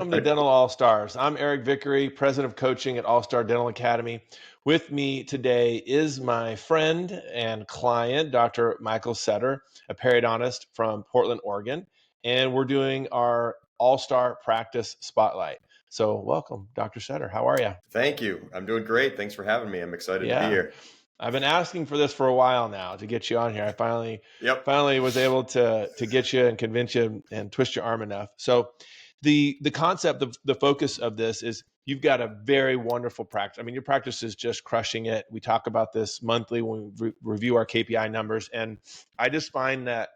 Welcome to Dental All Stars. I'm Eric Vickery, president of coaching at All Star Dental Academy. With me today is my friend and client, Dr. Michael Setter, a periodontist from Portland, Oregon, and we're doing our All Star Practice Spotlight. So, welcome, Dr. Setter. How are you? Thank you. I'm doing great. Thanks for having me. I'm excited to be Yeah, here. I've been asking for this for a while now to get you on here. I finally Yep. finally was able to get you and convince you and twist your arm enough. So the concept of the focus of this is you've got a very wonderful practice. I mean, your practice is just crushing it. We talk about this monthly when we review our KPI numbers, and I just find that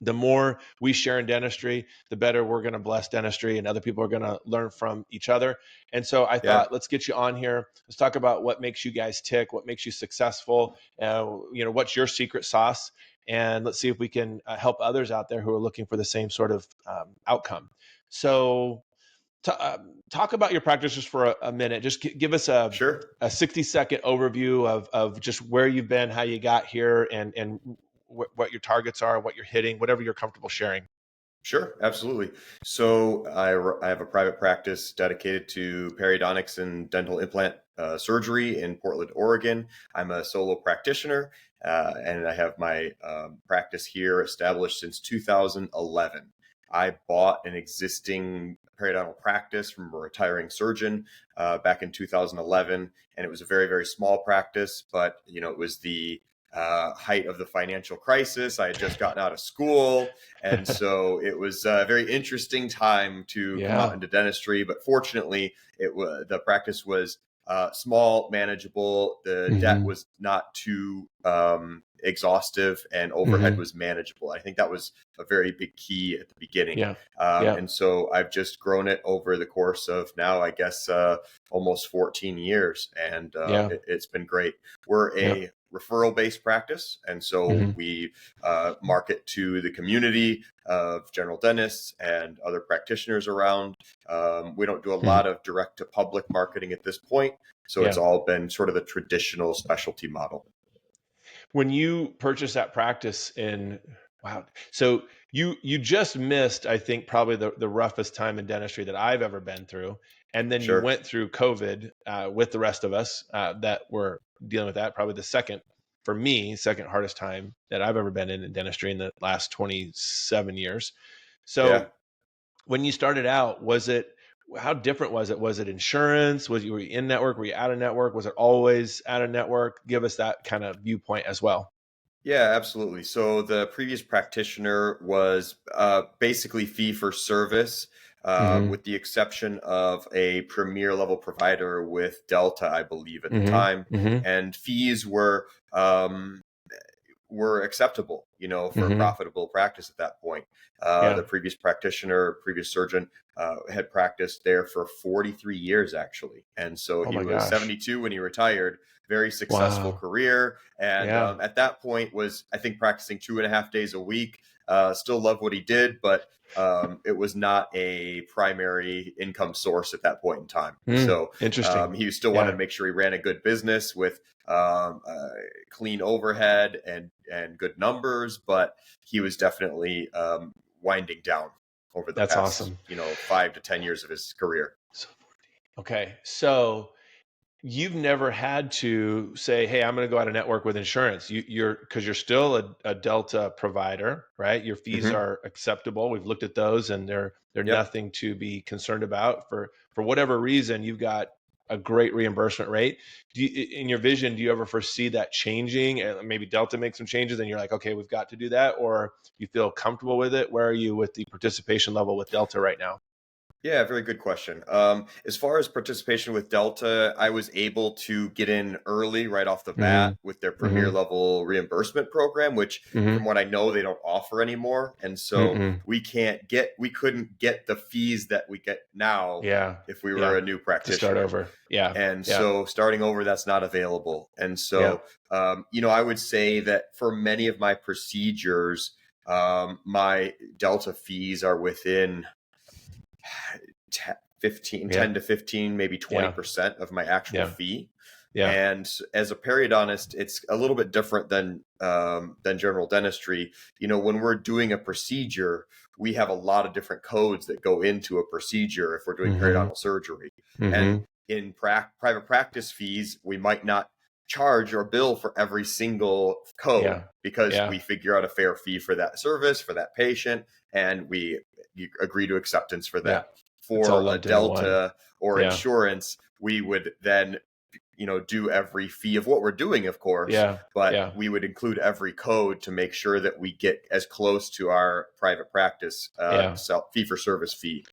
the more we share in dentistry, the better we're going to bless dentistry and other people are going to learn from each other. And so I Yeah. thought, let's get you on here. Let's talk about what makes you guys tick, what makes you successful, what's your secret sauce, and let's see if we can help others out there who are looking for the same sort of outcome. So talk about your practice just for a minute. Just give us a Sure. 60-second overview of just where you've been, how you got here, and what your targets are, what you're hitting, whatever you're comfortable sharing. Sure. Absolutely. So I have a private practice dedicated to periodontics and dental implant surgery in Portland, Oregon. I'm a solo practitioner, and I have my practice here established since 2011. I bought an existing periodontal practice from a retiring surgeon back in 2011, and it was a very, very small practice, but it was the height of the financial crisis. I had just gotten out of school, and so it was a very interesting time to come out Yeah. into dentistry. But fortunately, the practice was small, manageable. The debt was not too exhaustive, and overhead was manageable. I think that was a very big key at the beginning. Yeah. Yeah. And so I've just grown it over the course of now, I guess, almost 14 years, and Yeah. it's been great. We're a referral-based practice, and so we market to the community of general dentists and other practitioners around. We don't do a lot of direct-to-public marketing at this point, so it's all been sort of the traditional specialty model. When you purchased that practice wow, so you just missed, I think, probably the roughest time in dentistry that I've ever been through, and then you Sure. went through COVID with the rest of us that were dealing with that. Probably for me, second hardest time that I've ever been in dentistry in the last 27 years. Yeah. So when you started out, how different was it? Was it insurance? Were you in network? Were you out of network? Was it always out of network? Give us that kind of viewpoint as well. Yeah, absolutely. So the previous practitioner was basically fee for service, with the exception of a premier level provider with Delta, I believe, at the time. And fees were acceptable, for a profitable practice at that point. The previous practitioner, previous surgeon, had practiced there for 43 years, actually. And so Oh he my was gosh. 72 when he retired. Very successful career. And at that point was, I think, practicing 2.5 days a week. Still loved what he did, but it was not a primary income source at that point in time. So Interesting. he still wanted to make sure he ran a good business with clean overhead and good numbers, but he was definitely winding down over the That's past, awesome. 5 to 10 years of his career. Okay. So you've never had to say, hey, I'm going to go out of network with insurance. Because you're still a Delta provider, right? Your fees are acceptable. We've looked at those and they're Yep. nothing to be concerned about. For whatever reason, you've got a great reimbursement rate. In your vision, do you ever foresee that changing? And maybe Delta makes some changes and you're like, okay, we've got to do that, or you feel comfortable with it? Where are you with the participation level with Delta right now? Yeah, very good question. As far as participation with Delta, I was able to get in early right off the bat with their premier level reimbursement program, which from what I know, they don't offer anymore. And so we couldn't get the fees that we get now if we were a new practitioner. To start over. Yeah. And so starting over, that's not available. And so, I would say that for many of my procedures, my Delta fees are within 10 to 15, maybe 20% of my actual fee. And as a periodontist, it's a little bit different than general dentistry. When we're doing a procedure, we have a lot of different codes that go into a procedure if we're doing periodontal surgery. And in private practice fees, we might not charge or bill for every single code because we figure out a fair fee for that service, for that patient, and you agree to acceptance for that. For a Delta or insurance, we would then do every fee of what we're doing, of course, but we would include every code to make sure that we get as close to our private practice fee for service fee.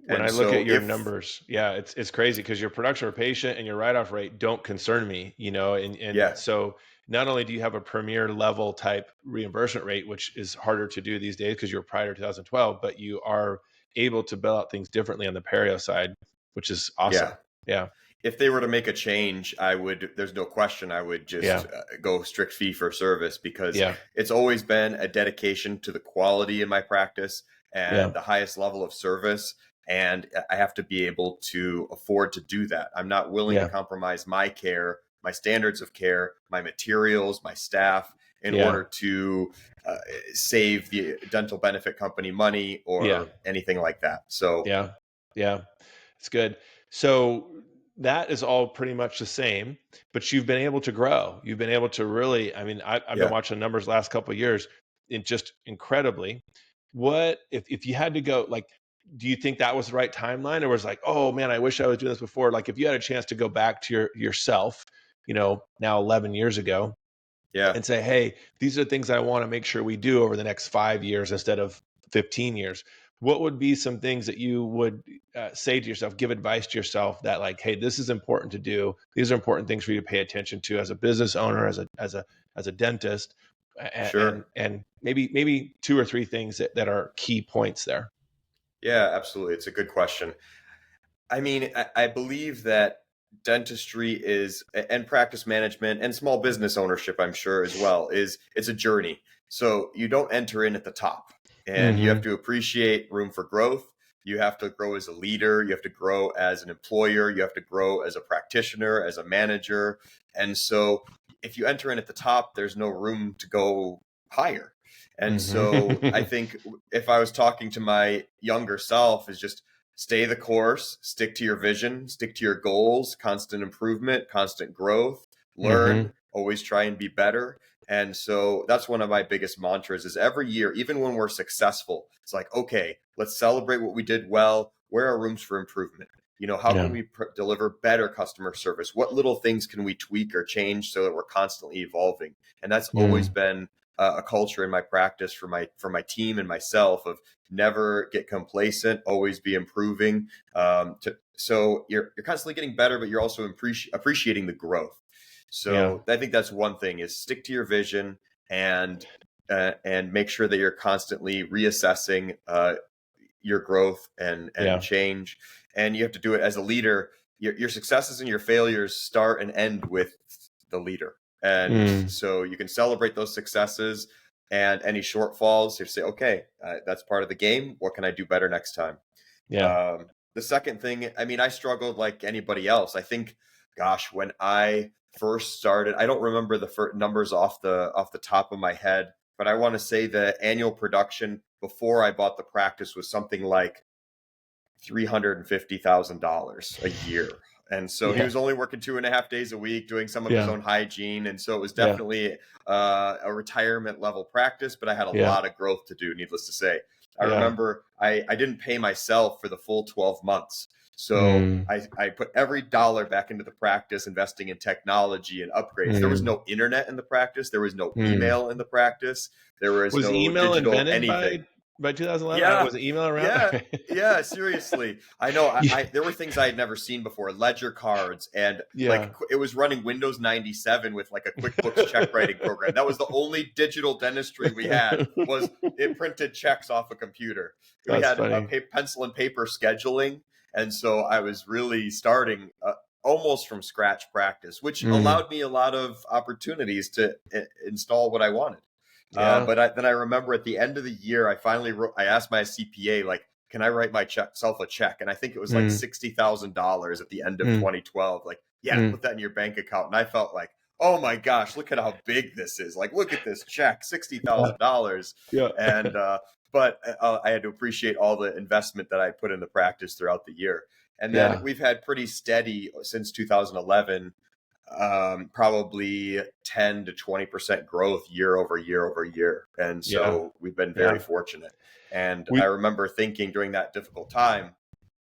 When I look at your numbers, it's crazy because your production per patient and your write-off rate don't concern me, and so not only do you have a premier level type reimbursement rate, which is harder to do these days because you're prior to 2012, but you are able to bill out things differently on the perio side, which is awesome. Yeah. If they were to make a change, there's no question, I would just go strict fee for service because it's always been a dedication to the quality in my practice and the highest level of service. And I have to be able to afford to do that. I'm not willing to compromise my care, my standards of care, my materials, my staff in order to save the dental benefit company money or anything like that. So it's good. So that is all pretty much the same, but you've been able to grow. You've been able to really, I've been watching the numbers last couple of years, just incredibly. What if you had to go, like, do you think that was the right timeline, or was like, oh man, I wish I was doing this before? Like, if you had a chance to go back to yourself, now 11 years ago, and say, hey, these are the things I want to make sure we do over the next 5 years instead of 15 years. What would be some things that you would say to yourself, give advice to yourself that, like, hey, this is important to do. These are important things for you to pay attention to as a business owner, as a dentist, and maybe 2 or 3 things that are key points there. Yeah, absolutely. It's a good question. I mean, I believe that dentistry and practice management and small business ownership, I'm sure as well, it's a journey. So you don't enter in at the top, and you have to appreciate room for growth. You have to grow as a leader. You have to grow as an employer. You have to grow as a practitioner, as a manager. And so if you enter in at the top, there's no room to go higher. And so I think if I was talking to my younger self, is just stay the course, stick to your vision, stick to your goals, constant improvement, constant growth, learn, always try and be better. And so that's one of my biggest mantras is every year, even when we're successful, it's like, okay, let's celebrate what we did well. Where are rooms for improvement? How can we deliver better customer service? What little things can we tweak or change so that we're constantly evolving? And that's always been a culture in my practice for my team and myself of never get complacent, always be improving. So you're constantly getting better, but you're also appreciating the growth. So I think that's one thing is stick to your vision and make sure that you're constantly reassessing your growth and change. And you have to do it as a leader. Your successes and your failures start and end with the leader. And so you can celebrate those successes and any shortfalls. You say, okay, that's part of the game. What can I do better next time? The second thing, I struggled like anybody else. I think, gosh, when I first started, I don't remember the numbers off the top of my head, but I want to say the annual production before I bought the practice was something like $350,000 a year. And so he was only working 2.5 days a week, doing some of his own hygiene. And so it was definitely a retirement level practice, but I had a lot of growth to do, needless to say. I remember I didn't pay myself for the full 12 months. So I put every dollar back into the practice, investing in technology and upgrades. There was no internet in the practice. There was no email in the practice. There was no email digital invented anything. By 2011, was it email around? Yeah, seriously. I know. There were things I had never seen before, ledger cards, and like it was running Windows 97 with like a QuickBooks check writing program. That was the only digital dentistry we had. Was it printed checks off a computer? We had pencil and paper scheduling, and so I was really starting almost from scratch practice, which allowed me a lot of opportunities to install what I wanted. But then I remember at the end of the year, I asked my CPA, like, can I write myself a check? And I think it was like $60,000 at the end of 2012. Like, put that in your bank account. And I felt like, oh my gosh, look at how big this is. Like, look at this check, $60,000. And but I had to appreciate all the investment that I put in the practice throughout the year. And then Yeah. we've had pretty steady since 2011, probably 10 to 20% growth year over year over year. And Yeah. so we've been very Yeah. fortunate. And I We, remember thinking during that difficult time,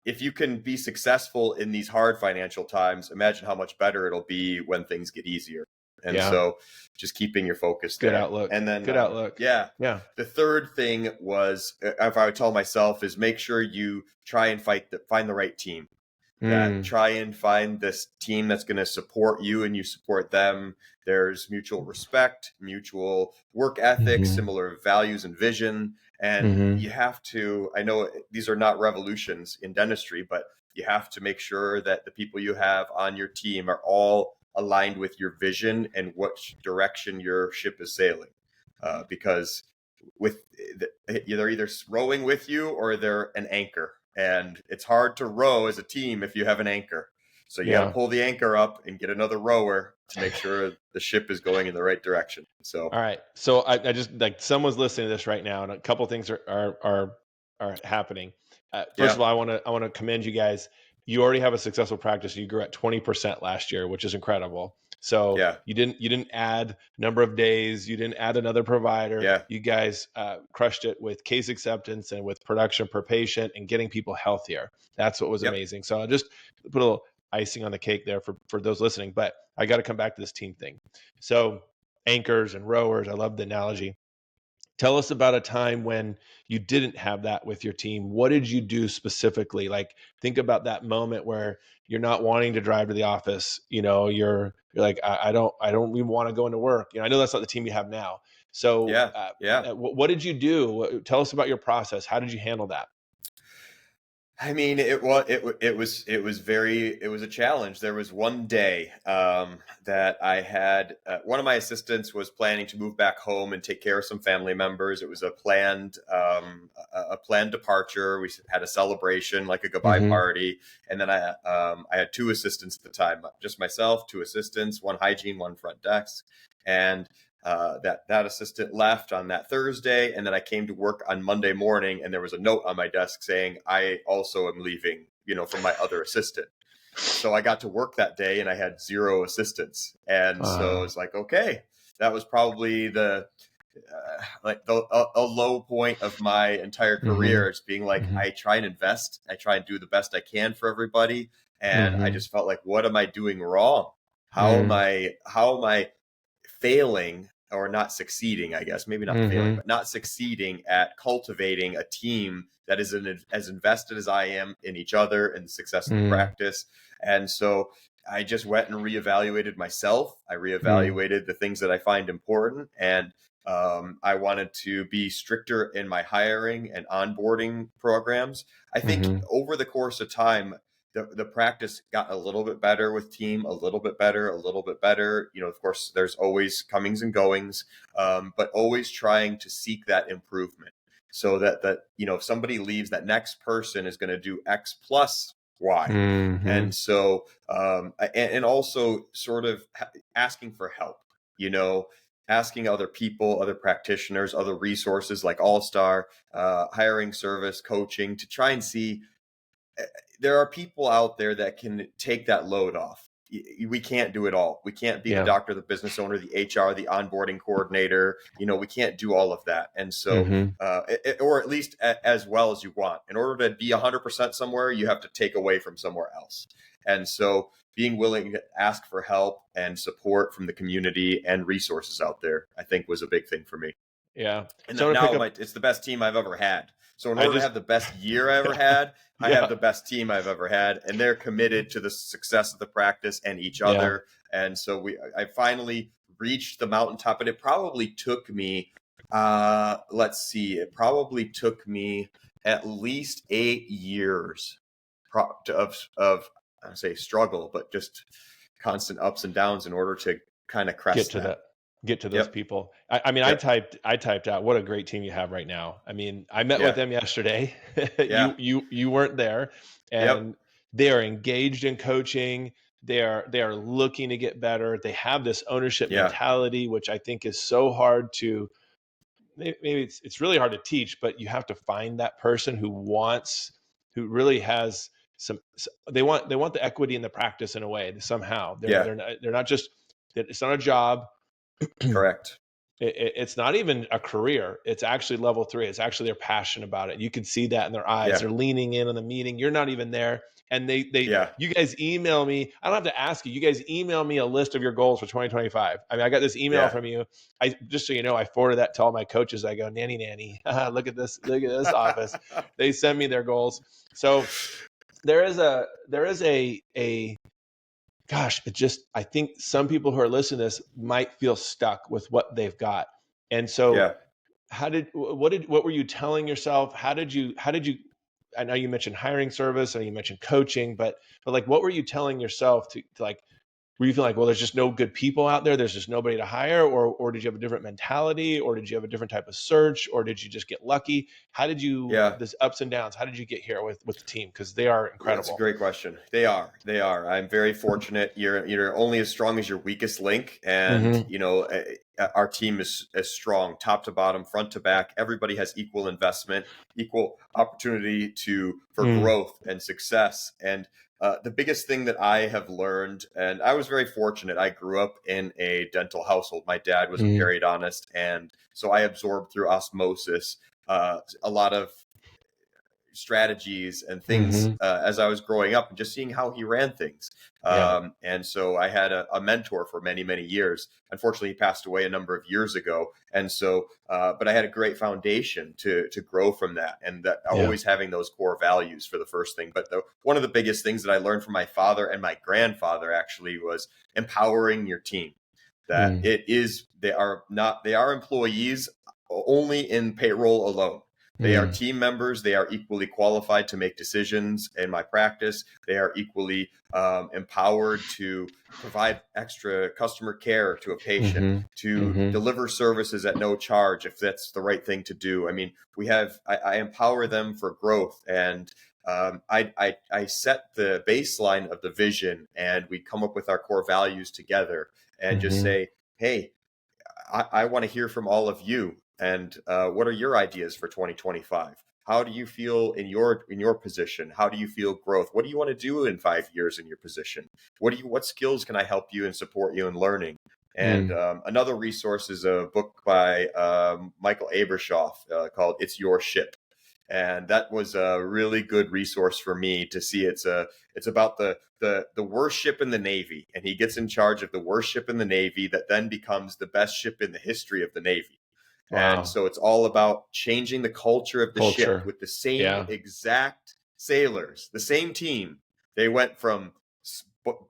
if you can be successful in these hard financial times, imagine how much better it'll be when things get easier. And yeah. so just keeping your focus Good there. outlook. And then, Good outlook. yeah, Yeah. the third thing was, if I would tell myself, is make sure you try and find the right team. That try and find this team that's going to support you and you support them. There's mutual respect, mutual work ethics, similar values and vision. And you have to, I know these are not revolutions in dentistry, but you have to make sure that the people you have on your team are all aligned with your vision and which direction your ship is sailing. Because they're either rowing with you or they're an anchor. And it's hard to row as a team if you have an anchor. So you got to pull the anchor up and get another rower to make sure the ship is going in the right direction. So, all right. So I just, like, someone's listening to this right now, and a couple things are happening. First yeah, of all, I want to commend you guys. You already have a successful practice. You grew at 20% last year, which is incredible. So yeah, you didn't add number of days. You didn't add another provider. yeah, You guys crushed it with case acceptance and with production per patient and getting people healthier. That's what was yep, amazing. So I'll just put a little icing on the cake there for those listening. But I got to come back to this team thing. So anchors and rowers, I love the analogy. Tell us about a time when you didn't have that with your team. What did you do specifically? Like, think about that moment where you're not wanting to drive to the office. You're like, I don't even want to go into work. I know that's not the team you have now. So, yeah, yeah. what did you do? Tell us about your process. How did you handle that? I mean, it was a challenge. There was one day that I had one of my assistants was planning to move back home and take care of some family members. It was a planned departure. We had a celebration, like a goodbye party, and then I had two assistants at the time, just myself, two assistants, one hygiene, one front desk, and that assistant left on that Thursday, and then I came to work on Monday morning, and there was a note on my desk saying I also am leaving, from my other assistant. So I got to work that day, and I had zero assistants, and so it's like, okay, that was probably a low point of my entire career. It's being like, I try and invest, I try and do the best I can for everybody, and I just felt like, what am I doing wrong? How am I failing or not succeeding, I guess, maybe not failing, but not succeeding at cultivating a team that is as invested as I am in each other and the success of the practice. And so I just went and reevaluated myself. I reevaluated the things that I find important. And I wanted to be stricter in my hiring and onboarding programs. I think over the course of time, the practice got a little bit better with team, a little bit better, a little bit better. Of course, there's always comings and goings, but always trying to seek that improvement so that if somebody leaves, that next person is going to do X plus Y. And so, and also sort of asking for help, asking other people, other practitioners, other resources like All-Star, hiring service, coaching, to try and see there are people out there that can take that load off. We can't do it all. We can't be the doctor, the business owner, the HR, the onboarding coordinator. We can't do all of that. And so, or at least as well as you want. In order to be 100% somewhere, you have to take away from somewhere else. And so being willing to ask for help and support from the community and resources out there, I think was a big thing for me. Yeah. And So now it's the best team I've ever had. So in order to have the best year I ever had, I have the best team I've ever had, and they're committed to the success of the practice and each other. And so I finally reached the mountaintop, and it probably took me, it probably took me at least 8 years of I say struggle, but just constant ups and downs in order to kind of crest get to those people. I mean, I typed out, what a great team you have right now. I mean, I met with them yesterday. You weren't there, and they are engaged in coaching. They are looking to get better. They have this ownership mentality, which I think is so hard to maybe it's really hard to teach, but you have to find that person who really has they want the equity in the practice in a way somehow. Yeah, They're not just, it's not a job. correct. It's not even a career. It's actually level 3. It's actually they're passionate about it. You can see that in their eyes. Yeah, They're leaning in on the meeting. You're not even there. And yeah, you guys email me. I don't have to ask you. You guys email me a list of your goals for 2025. I mean, I got this email yeah. from you. Just so you know, I forwarded that to all my coaches. I go, nanny, look at this office. They send me their goals. So there is a gosh, I think some people who are listening to this might feel stuck with what they've got. And so Yeah, what were you telling yourself? How did you, I know you mentioned hiring service and you mentioned coaching, but like, what were you telling yourself to like, were you feeling like, well, there's just no good people out there, there's just nobody to hire, or did you have a different mentality, or did you have a different type of search, or did you just get lucky? How did you, yeah. this ups and downs, how did you get here with the team? Because they are That's a incredible. great question. They are. They are. I'm very fortunate. You're only as strong as your weakest link, and Mm-hmm. our team is as strong, top to bottom, front to back. Everybody has equal investment, equal opportunity for growth and success. And the biggest thing that I have learned, and I was very fortunate. I grew up in a dental household. My dad was a periodontist, and so I absorbed through osmosis a lot of strategies and things Mm-hmm. as I was growing up and just seeing how he ran things. Yeah. And so I had a mentor for many, many years. Unfortunately, he passed away a number of years ago. And so, but I had a great foundation to grow from that, and that Yeah. always having those core values for the first thing. But one of the biggest things that I learned from my father and my grandfather actually was empowering your team. That they are employees only in payroll alone. They are team members. They are equally qualified to make decisions in my practice. They are equally empowered to provide extra customer care to a patient, to deliver services at no charge if that's the right thing to do. I mean, I empower them for growth, and I set the baseline of the vision, and we come up with our core values together, and just say, hey, I want to hear from all of you. And what are your ideas for 2025? How do you feel in your position? How do you feel growth? What do you want to do in 5 years in your position? What skills can I help you and support you in learning? And another resource is a book by Michael Abershoff called "It's Your Ship," and that was a really good resource for me to see. It's about the worst ship in the Navy, and he gets in charge of the worst ship in the Navy that then becomes the best ship in the history of the Navy. And Wow. so it's all about changing the culture of the ship Culture. with the same Yeah. exact sailors, the same team. They went from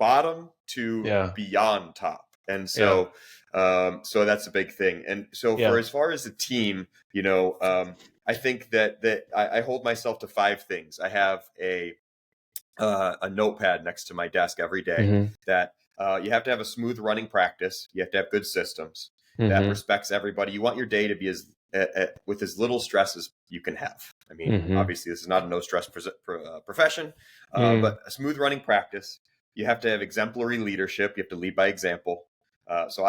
bottom to Yeah. beyond top. And Yeah. so that's a big thing. And so for Yeah. as far as the team, I think that I hold myself to 5 things. I have a notepad next to my desk every day that you have to have a smooth running practice. You have to have good systems that respects everybody. You want your day to be with as little stress as you can have. I mean, obviously, this is not a no stress profession, but a smooth running practice. You have to have exemplary leadership. You have to lead by example. So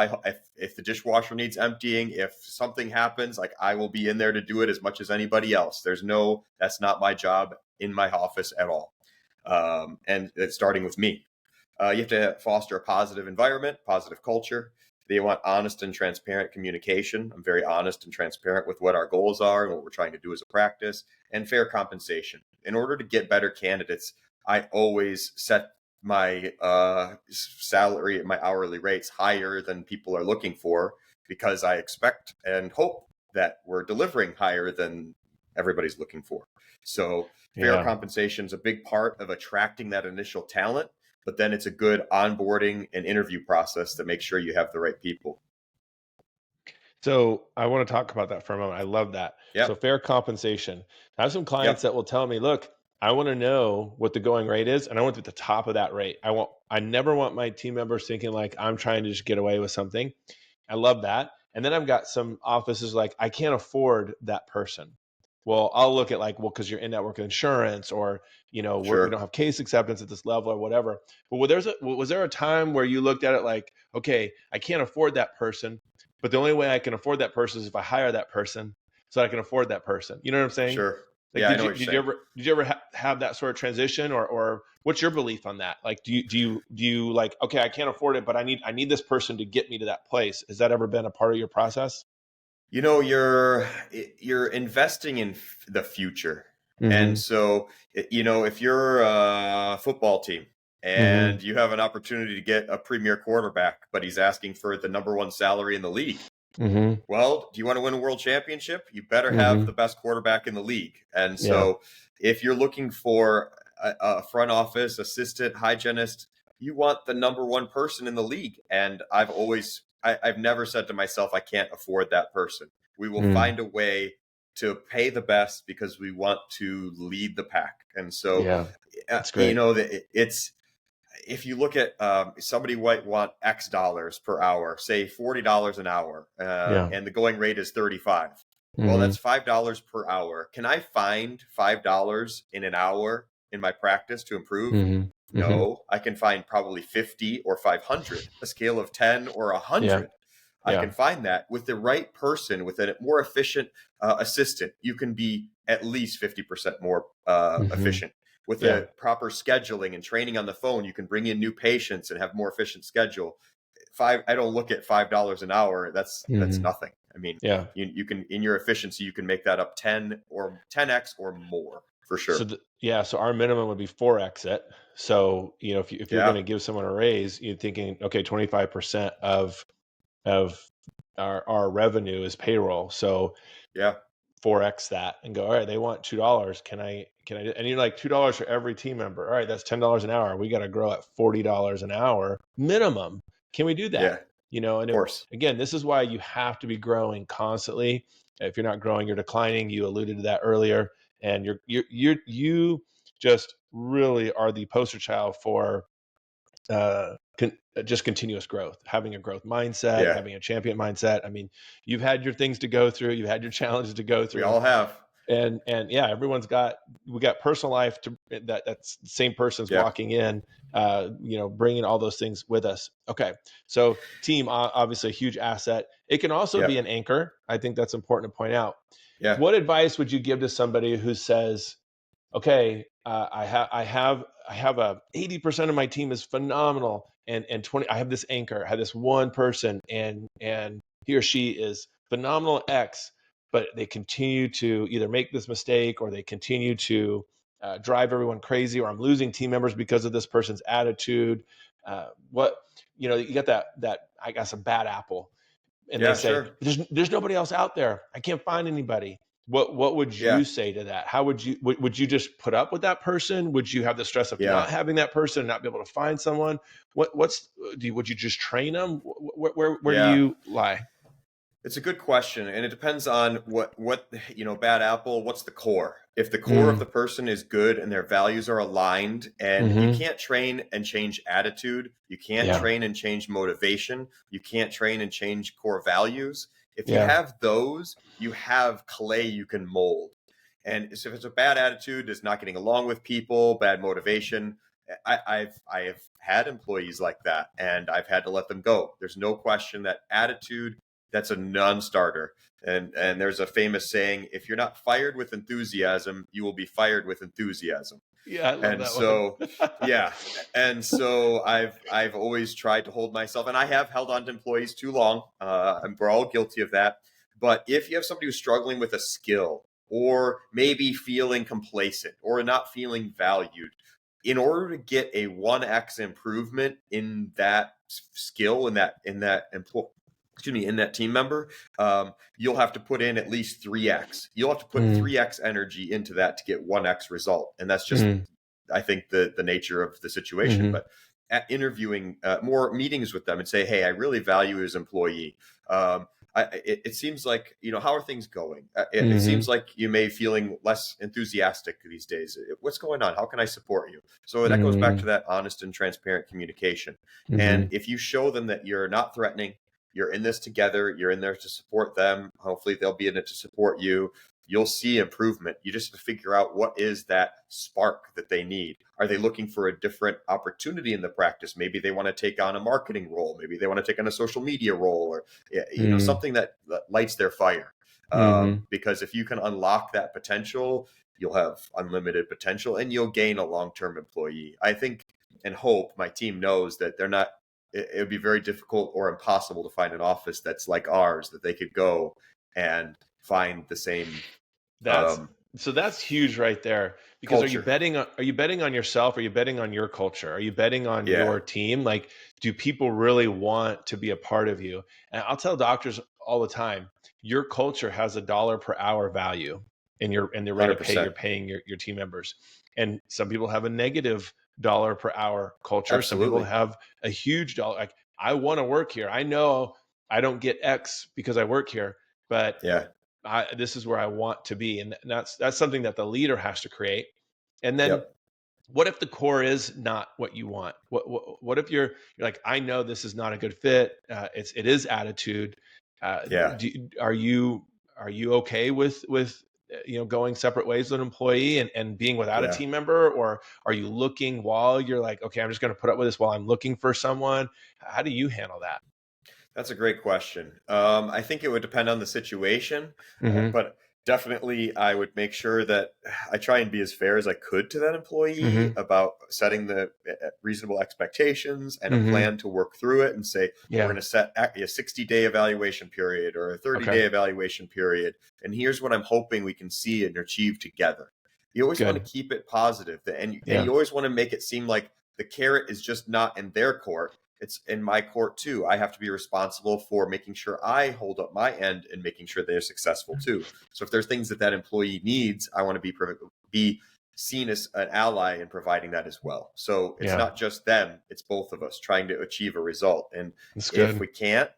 if the dishwasher needs emptying, if something happens, like I will be in there to do it as much as anybody else. That's not my job in my office at all. And it's starting with me. You have to foster a positive environment, positive culture. They want honest and transparent communication. I'm very honest and transparent with what our goals are and what we're trying to do as a practice, and fair compensation. In order to get better candidates, I always set my salary, my hourly rates higher than people are looking for, because I expect and hope that we're delivering higher than everybody's looking for. So fair compensation is a big part of attracting that initial talent, but then it's a good onboarding and interview process to make sure you have the right people. So I want to talk about that for a moment. I love that. So Yep. fair compensation. I have some clients Yep. that will tell me, look, I want to know what the going rate is, and I want to be at the top of that rate. I never want my team members thinking like I'm trying to just get away with something. I love that. And then I've got some offices like, I can't afford that person. Well, I'll look at like, well, because you're in network insurance, or we don't Sure. have case acceptance at this level or whatever. But was there a time where you looked at it like, okay, I can't afford that person, but the only way I can afford that person is if I hire that person so I can afford that person. You know what I'm saying? Sure. Like, Yeah, I know what you're saying. did you ever have that sort of transition, or what's your belief on that? Like, do you like, okay, I can't afford it, but I need this person to get me to that place. Has that ever been a part of your process? You're investing in the future. And Mm-hmm. so, if you're a football team Mm-hmm. and you have an opportunity to get a premier quarterback, but he's asking for the number one salary in the league, Mm-hmm. well, do you want to win a world championship? You better have Mm-hmm. the best quarterback in the league. And Yeah. so, if you're looking for a front office assistant, hygienist, you want the number one person in the league. And I've never said to myself, I can't afford that person. We will Mm. find a way to pay the best because we want to lead the pack. And so, Yeah. That's great. it's if you look at somebody might want X dollars per hour, say $40 an hour, Yeah. and the going rate is 35. Well, Mm-hmm. that's $5 per hour. Can I find $5 in an hour in my practice to improve? Mm-hmm. Mm-hmm. No, I can find probably 50 or 500, a scale of 10 or Yeah. 100. I Yeah. can find that with the right person, with a more efficient assistant. You can be at least 50% more Mm-hmm. efficient. With Yeah. the proper scheduling and training on the phone, you can bring in new patients and have more efficient schedule. I don't look at $5 an hour. That's Mm-hmm. nothing. I mean, Yeah. you can, in your efficiency, you can make that up 10x or more for So sure. so our minimum would be 4x it. So, if you're going Yeah. to give someone a raise, you're thinking, okay, 25% of our revenue is payroll. So Yeah. 4x that and go, all right, they want $2. And you're like, $2 for every team member. All right, that's $10 an hour. We got to grow at $40 an hour minimum. Can we do Yeah. that? Of course. Again, this is why you have to be growing constantly. If you're not growing, you're declining. You alluded to that earlier, and you just really are the poster child for just continuous growth, having a growth mindset, Yeah. having a champion mindset. I mean, you've had your things to go through, you've had your challenges to go We through, all have. and yeah, we got personal life to that's the same person's Yeah. walking in, bringing all those things with us. Okay, so team, obviously a huge asset. It can also Yeah. be an anchor. I think that's important to point out. Yeah. What advice would you give to somebody who says, okay, I have a 80% of my team is phenomenal, and 20, I have this anchor, I have this one person, and he or she is phenomenal X, but they continue to either make this mistake or they continue to drive everyone crazy, or I'm losing team members because of this person's attitude. What you got that I guess a bad apple, and they Yeah. say Sure. there's nobody else out there. I can't find anybody. What would Yeah. you say to that? How would you just put up with that person? Would you have the stress of Yeah. not having that person and not be able to find someone? Would you just train them? Where do Yeah. you lie? It's a good question, and it depends on what bad apple. What's the core? If the core of Mm, the person is good and their values are aligned, and you mm-hmm. can't train and change attitude, you can't Yeah, train and change motivation, you can't train and change core values. If you yeah, have those, you have clay you can mold. And so if it's a bad attitude, it's not getting along with people, bad motivation. I have had employees like that, and I've had to let them go. There's no question that attitude, that's a non-starter. And there's a famous saying, if you're not fired with enthusiasm, you will be fired with enthusiasm. yeah. I love And that one. so, yeah. And so I've always tried to hold myself, and I have held on to employees too long. And we're all guilty of that. But if you have somebody who's struggling with a skill, or maybe feeling complacent or not feeling valued, in order to get a 1x improvement in that skill, in that employee, in that team member, you'll have to put in at least 3x. You'll have to put Mm, 3x energy into that to get 1x result. And that's just, mm, I think, the nature of the situation. mm-hmm. But at interviewing, more meetings with them and say, hey, I really value his employee. It seems like, how are things going? It Mm-hmm. seems like you may be feeling less enthusiastic these days. What's going on? How can I support you? So that goes back Mm-hmm. to that honest and transparent communication. Mm-hmm. And if you show them that you're not threatening, you're in this together, you're in there to support them, hopefully they'll be in it to support you, you'll see improvement. You just have to figure out what is that spark that they need. Are they looking for a different opportunity in the practice? Maybe they want to take on a marketing role. Maybe they want to take on a social media role, or something that lights their fire. Because if you can unlock that potential, you'll have unlimited potential and you'll gain a long-term employee. I think and hope my team knows that they're not, it would be very difficult or impossible to find an office that's like ours, that they could go and find the same That's so that's huge right there. Because culture. Are you betting on yourself? Are you betting on your culture? Are you betting on Yeah, your team? Like, do people really want to be a part of you? And I'll tell doctors all the time, your culture has $1 per hour value in the rate of pay 100%. you're paying your team members. And some people have a negative $1 per hour culture. Some people Absolutely. have a huge dollar. Like, I want to work here. I know I don't get X because I work here, but Yeah. this is where I want to be. And that's something that the leader has to create. And then Yep. what if the core is not what you want? What if you're like, I know this is not a good fit. It is attitude. Yeah. Are you okay with going separate ways with an employee and being without a Yeah. team member, or are you looking while you're like, okay, I'm just going to put up with this while I'm looking for someone? How do you handle that? That's a great question. I think it would depend on the situation, Mm-hmm. but definitely I would make sure that I try and be as fair as I could to that employee Mm-hmm. about setting the reasonable expectations and a Mm-hmm. plan to work through it and say, we're Yeah. going to set a 60-day evaluation period or a 30-day Okay. evaluation period. And here's what I'm hoping we can see and achieve together. You always want Good. to keep it positive, and Yeah. you always want to make it seem like the carrot is just not in their court, it's in my court too. I have to be responsible for making sure I hold up my end and making sure they're successful too. So if there's things that employee needs, I want to be seen as an ally in providing that as well. So it's Yeah. not just them, it's both of us trying to achieve a result. And That's if good. we can't,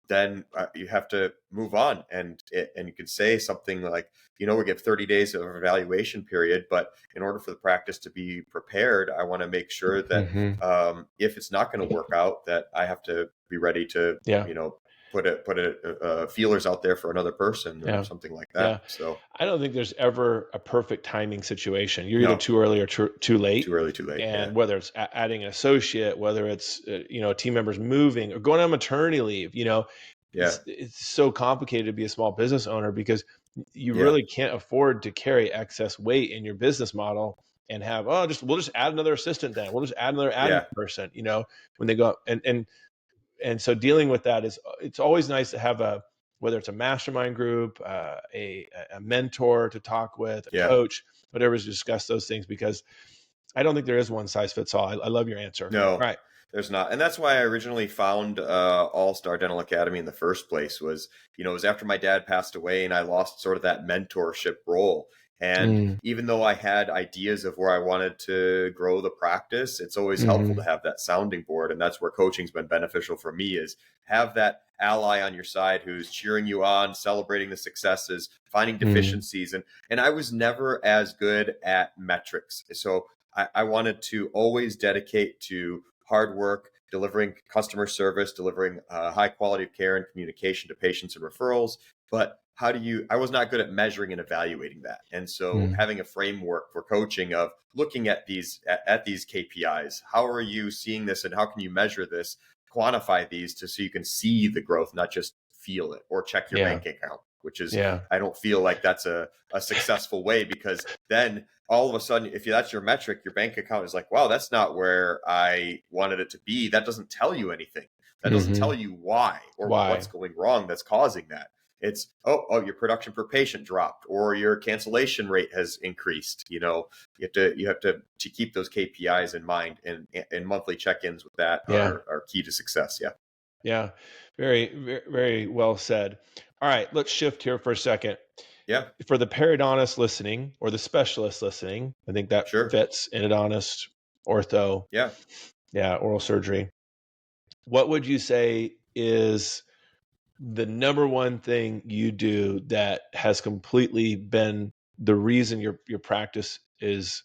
then you have to move on, and you could say something like, we give 30 days of evaluation period, but in order for the practice to be prepared, I want to make sure that Mm-hmm. if it's not going to work out, that I have to be ready to, Yeah. put feelers out there for another person or Yeah. something like Yeah. that. So I don't think there's ever a perfect timing situation. You're either no, too early or too too late. early, too late. Yeah, And whether it's adding an associate, whether it's team members moving or going on maternity leave, yeah, it's so complicated to be a small business owner because you yeah, really can't afford to carry excess weight in your business model and have we'll just add another assistant, then we'll just add another admin yeah, person. When they go up and so dealing with that it's always nice to have whether it's a mastermind group, a mentor to talk with, a yeah. coach, whatever, to discuss those things, because I don't think there is one size fits all. I love your answer. All No, right. there's not. And that's why I originally found All Star Dental Academy in the first place was, it was after my dad passed away and I lost sort of that mentorship role. And Mm, even though I had ideas of where I wanted to grow the practice, it's always helpful mm-hmm, to have that sounding board. And that's where coaching's been beneficial for me, is have that ally on your side who's cheering you on, celebrating the successes, finding mm, deficiencies. And I was never as good at metrics. So I wanted to always dedicate to hard work, delivering customer service, delivering high quality of care and communication to patients and referrals. But I was not good at measuring and evaluating that. And so mm, having a framework for coaching of looking at these KPIs, how are you seeing this and how can you measure this, quantify these so you can see the growth, not just feel it or check your yeah, bank account, which is, yeah, I don't feel like that's a successful way, because then all of a sudden, if that's your metric, your bank account is like, wow, that's not where I wanted it to be. That doesn't tell you anything. That doesn't mm-hmm. tell you why or what's Why? going wrong that's causing that. It's, your production per patient dropped or your cancellation rate has increased. You have to keep those KPIs in mind, and monthly check-ins with that Yeah, are key to success. Yeah. yeah, very, very, very well said. All right, let's shift here for a second. Yeah. For the periodontist listening or the specialist listening, I think that Sure. fits: endodontist, ortho, Yeah. yeah, oral surgery. What would you say is the number one thing you do that has completely been the reason your practice is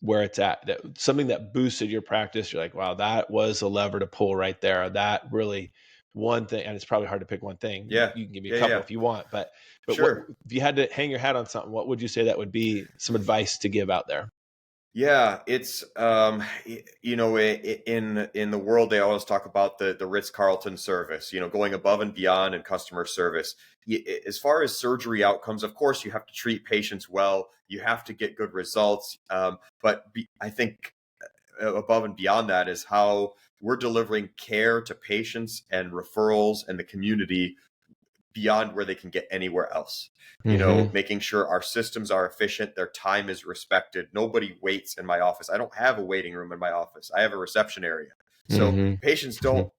where it's at? That something that boosted your practice. You're like, wow, that was a lever to pull right there. That really one thing, and it's probably hard to pick one thing. Yeah. You can give me a Yeah. couple Yeah. if you want, but what Sure. if you had to hang your hat on something, what would you say that would be some advice to give out there? Yeah, it's in the world they always talk about the Ritz-Carlton service, going above and beyond in customer service. As far as surgery outcomes, of course, you have to treat patients well, you have to get good results. I think above and beyond that is how we're delivering care to patients and referrals and the community beyond where they can get anywhere else. Mm-hmm. Making sure our systems are efficient, their time is respected. Nobody waits in my office. I don't have a waiting room in my office. I have a reception area. So Mm-hmm. patients don't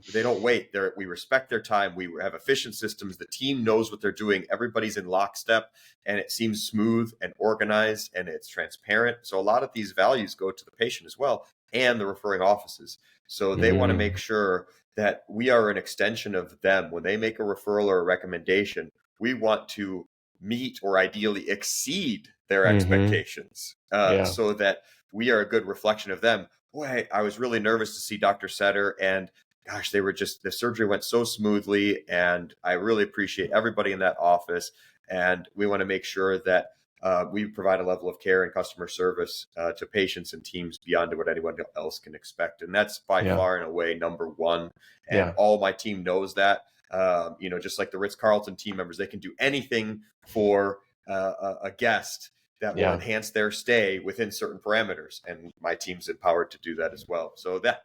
wait. We respect their time. We have efficient systems. The team knows what they're doing. Everybody's in lockstep, and it seems smooth and organized, and it's transparent. So a lot of these values go to the patient as well and the referring offices. So they want to make Mm-hmm. sure that we are an extension of them. When they make a referral or a recommendation, we want to meet or ideally exceed their Mm-hmm. expectations, Yeah. so that we are a good reflection of them. Boy, I was really nervous to see Dr. Setter, and gosh, the surgery went so smoothly, and I really appreciate everybody in that office. And we want to make sure that we provide a level of care and customer service to patients and teams beyond what anyone else can expect. And that's by Yeah. far and away number one. And Yeah. all my team knows that. Just like the Ritz-Carlton team members, they can do anything for a guest that will Yeah. enhance their stay within certain parameters. And my team's empowered to do that as well. So that's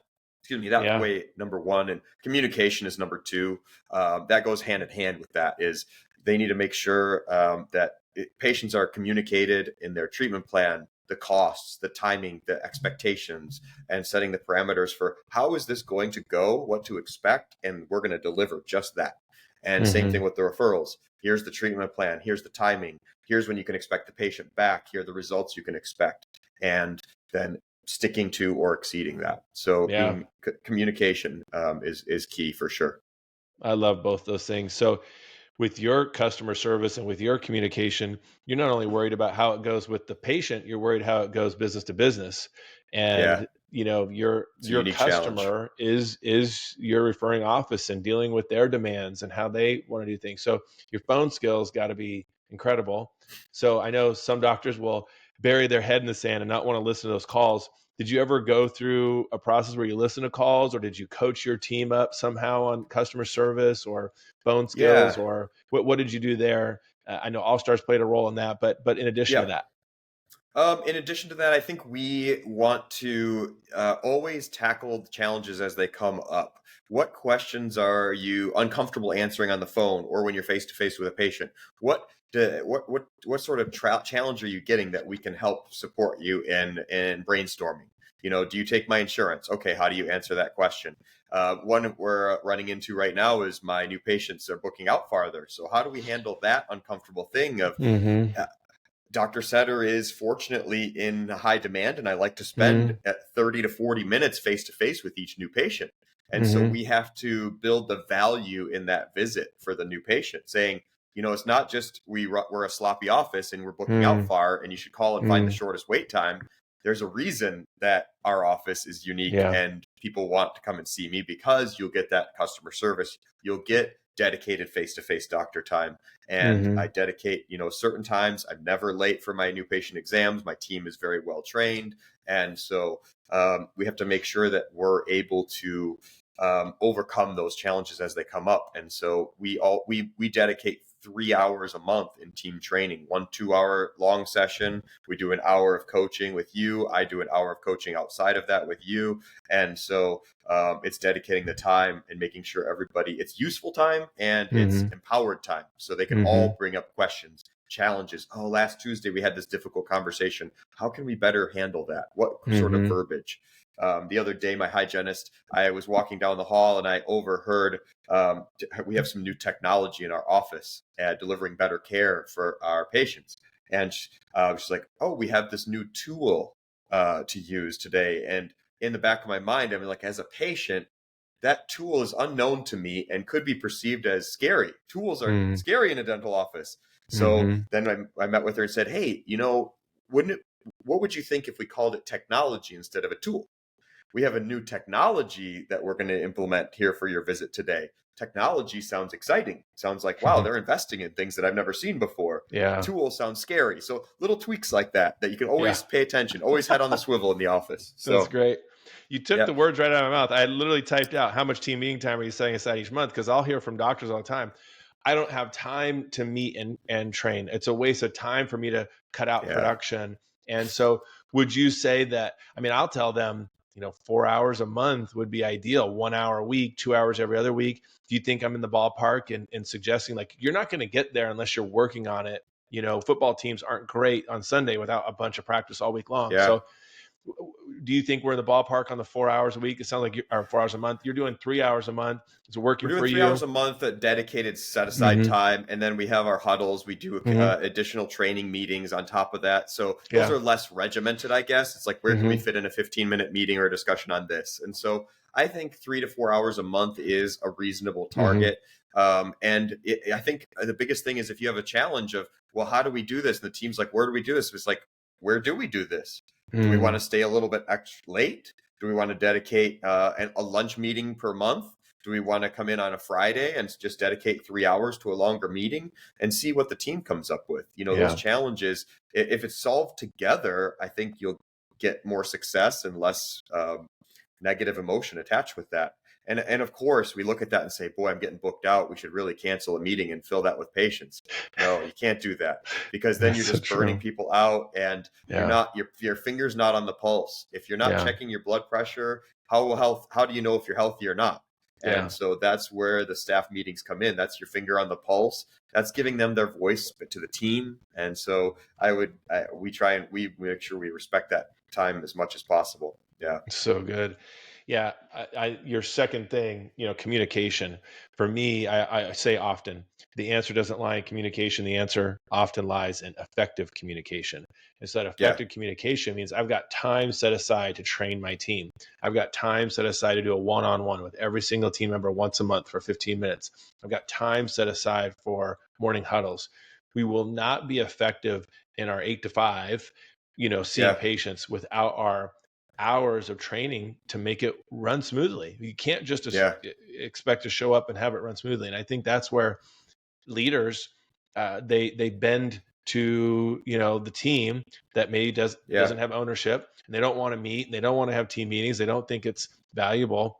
Yeah. way number one. And communication is number two. That goes hand in hand with that. Is they need to make sure that patients are communicated in their treatment plan, the costs, the timing, the expectations, and setting the parameters for how is this going to go, what to expect, and we're going to deliver just that. And same Mm-hmm. thing with the referrals. Here's the treatment plan. Here's the timing. Here's when you can expect the patient back. Here are the results you can expect. And then sticking to or exceeding that. So Yeah. being communication is key for sure. I love both those things. So with your customer service and with your communication, you're not only worried about how it goes with the patient, you're worried how it goes business to business. Yeah, And your it's a your unique challenge. customer is your referring office and dealing with their demands and how they want to do things. So your phone skills got to be incredible. So I know some doctors will bury their head in the sand and not want to listen to those calls. Did you ever go through a process where you listen to calls, or did you coach your team up somehow on customer service or phone skills, Yeah, or what did you do there? I know All Stars played a role in that, but in addition to yeah. that, In addition to that, I think we want to always tackle the challenges as they come up. What questions are you uncomfortable answering on the phone or when you're face to face with a patient? What sort of challenge are you getting that we can help support you in brainstorming? Do you take my insurance? Okay, how do you answer that question? One we're running into right now is my new patients are booking out farther. So how do we handle that uncomfortable thing of mm-hmm. uh, Dr. Setter is fortunately in high demand, and I like to spend Mm-hmm. at 30 to 40 minutes face to face with each new patient. And so Mm-hmm. we have to build the value in that visit for the new patient, saying, it's not just we're a sloppy office and we're booking out far, and you should call and find the Mm-hmm. shortest wait time. There's a reason that our office is unique Yeah. and people want to come and see me because you'll get that customer service. You'll get dedicated face to face doctor time, and Mm-hmm. I dedicate, certain times. I'm never late for my new patient exams. My team is very well trained. And so we have to make sure that we're able to overcome those challenges as they come up. And so we dedicate 3 hours a month in team training, 1 2 hour long session. We do an hour of coaching with you. I do an hour of coaching outside of that with you. And so it's dedicating the time and making sure it's useful time and it's Mm-hmm. empowered time. So they can Mm-hmm. all bring up questions, challenges. Oh, last Tuesday we had this difficult conversation. How can we better handle that? What sort of Mm-hmm. verbiage? The other day, my hygienist, I was walking down the hall and I overheard we have some new technology in our office delivering better care for our patients. And she's like, oh, we have this new tool to use today. And in the back of my mind, I'm like, as a patient, that tool is unknown to me and could be perceived as scary. Tools are scary in a dental office. So Mm-hmm. then I met with her and said, hey, wouldn't it, what would you think if we called it technology instead of a tool? We have a new technology that we're going to implement here for your visit today. technology sounds exciting. Sounds like, wow, they're investing in things that I've never seen before. Yeah. Tools sound scary. So little tweaks like that you can Yeah. always pay attention, always head on the swivel in the office. That's So great. You took yeah, the words right out of my mouth. I literally typed out how much team meeting time are you setting aside each month? Because I'll hear from doctors all the time. I don't have time to meet and train. It's a waste of time for me to cut out yeah. production. And so would you say that, I mean, I'll tell them, 4 hours a month would be ideal, 1 hour a week, 2 hours every other week. Do you think I'm in the ballpark in suggesting like, you're not going to get there unless you're working on it? Football teams aren't great on Sunday without a bunch of practice all week long. Yeah. So do you think we're in the ballpark on the 4 hours a week? It sounds like or 4 hours a month. You're doing 3 hours a month. It's working We're doing for 3 hours you. a month at dedicated set aside Mm-hmm. time. And then we have our huddles. We do Mm-hmm. additional training meetings on top of that. So those Yeah. are less regimented, I guess. It's like, where can we Mm-hmm. fit in a 15-minute meeting or a discussion on this? And so I think 3 to 4 hours a month is a reasonable target. I think the biggest thing is if you have a challenge of, well, how do we do this? And the team's like, where do we do this? It's like, where do we do this? Do we want to stay a little bit extra late? Do we want to dedicate a lunch meeting per month? Do we want to come in on a Friday and just dedicate 3 hours to a longer meeting and see what the team comes up with? Those challenges, if it's solved together, I think you'll get more success and less negative emotion attached with that. And of course, we look at that and say, boy, I'm getting booked out. We should really cancel a meeting and fill that with patients. No, you can't do that, because then That's you're just so burning true. people out, and you're not, your finger's not on the pulse. If you're not Yeah. checking your blood pressure, how do you know if you're healthy or not? Yeah. And so that's where the staff meetings come in. That's your finger on the pulse. That's giving them their voice to the team. And so we try and we make sure we respect that time as much as possible. Yeah. So good. Yeah. Your second thing, communication. For me, I say often, the answer doesn't lie in communication. The answer often lies in effective communication. And so that Yeah. effective communication means I've got time set aside to train my team. I've got time set aside to do a one-on-one with every single team member once a month for 15 minutes. I've got time set aside for morning huddles. We will not be effective in our 8 to 5, seeing Yeah. patients without our hours of training to make it run smoothly. You can't just Yeah. expect to show up and have it run smoothly. And I think that's where leaders they bend to the team that maybe doesn't have ownership, and they don't want to meet, and they don't want to have team meetings. They don't think it's valuable,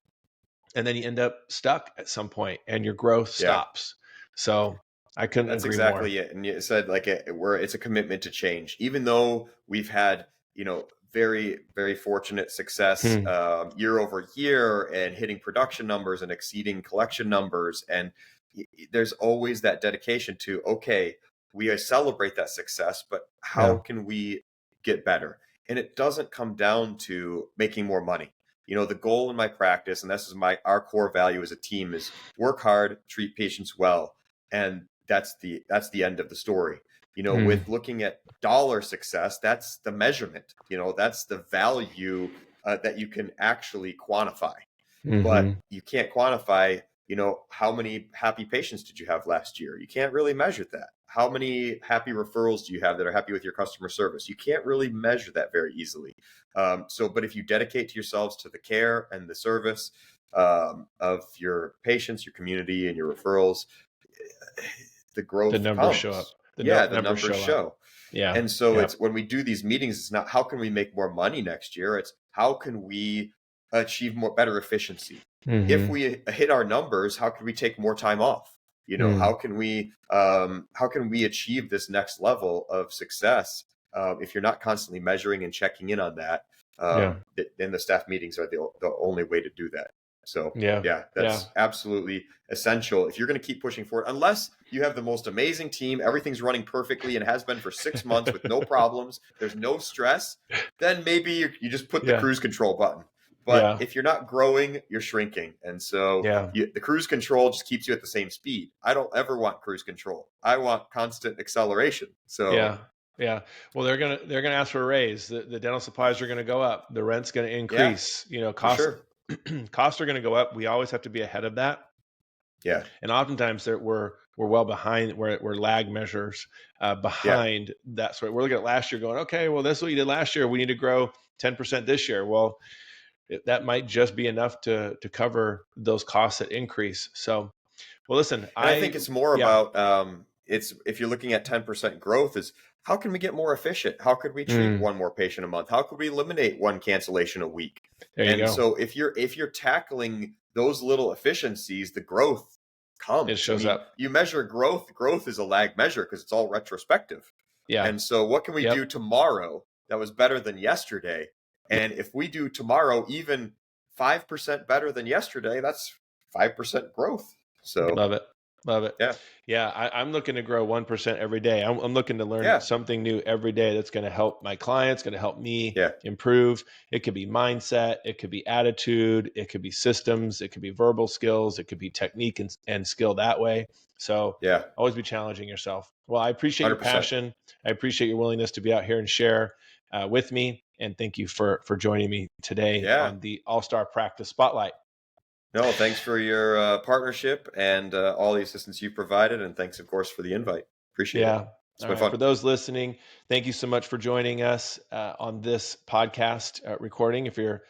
and then you end up stuck at some point, and your growth Yeah. stops. So I couldn't That's agree more. exactly it. And you said like it's a commitment to change, even though we've had, very, very fortunate success year over year and hitting production numbers and exceeding collection numbers. And there's always that dedication to, okay, we celebrate that success, but how can we get better? And it doesn't come down to making more money. The goal in my practice, and this is our core value as a team, is work hard, treat patients well. And that's the end of the story. With looking at dollar success, that's the measurement. That's the value that you can actually quantify. But you can't quantify, how many happy patients did you have last year? You can't really measure that. How many happy referrals do you have that are happy with your customer service? You can't really measure that very easily. But if you dedicate to yourselves to the care and the service of your patients, your community, and your referrals, the growth The numbers comes. show up. The numbers show show. up. Yeah. And so Yeah. it's when we do these meetings, it's not how can we make more money next year? It's how can we achieve better efficiency? If we hit our numbers, how can we take more time off? How can we achieve this next level of success? If you're not constantly measuring and checking in on that, then the staff meetings are the only way to do that. So that's absolutely essential if you're going to keep pushing forward. Unless you have the most amazing team, everything's running perfectly and has been for 6 months with no problems, there's no stress, then maybe you just put the cruise control button. But if you're not growing, you're shrinking. And so the cruise control just keeps you at the same speed. I don't ever want cruise control. I want constant acceleration. So yeah. Well, they're gonna ask for a raise. The dental supplies are gonna go up. The rent's gonna increase. Costs sure. costs are gonna go up. We always have to be ahead of that. Yeah. And oftentimes we're well behind. We're lag measures behind that. So we're looking at last year, going, okay, well, this is what you did last year. We need to grow 10% this year. Well, that might just be enough to cover those costs that increase. So Well, listen, And I think it's more yeah. about it's if you're looking at 10% growth is how can we get more efficient? How could we treat one more patient a month? How could we eliminate one cancellation a week? There you And go. so if you're tackling those little efficiencies, the growth It comes. I shows mean, up. you measure growth. Growth is a lag measure because it's all retrospective. Yeah. And so what can we Yep. do tomorrow that was better than yesterday? And if we do tomorrow even 5% better than yesterday, that's 5% growth. So Love it. Love it. yeah. Yeah, I'm looking to grow 1% every day. I'm looking to learn Yeah. something new every day that's going to help my clients, going to help me Yeah. improve. It could be mindset, it could be attitude, it could be systems, it could be verbal skills, it could be technique and skill that way. So Yeah. always be challenging yourself. Well, I appreciate your 100%. passion. I appreciate your willingness to be out here and share with me. And thank you for joining me today Yeah. on the All-Star Practice Spotlight. No, thanks for your partnership and all the assistance you provided. And thanks, of course, for the invite. Appreciate it. Yeah. It's All been right. fun. For those listening, thank you so much for joining us on this podcast recording. If you're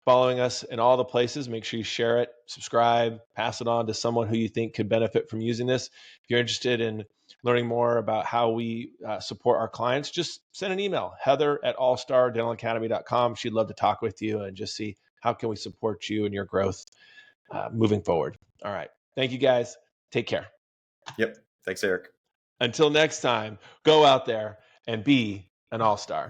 following us in all the places, make sure you share it, subscribe, pass it on to someone who you think could benefit from using this. If you're interested in learning more about how we support our clients, just send an email, heather@allstardentalacademy.com. She'd love to talk with you and just see how can we support you and your growth moving forward. All right. Thank you, guys. Take care. Yep. Thanks, Eric. Until next time, go out there and be an all-star.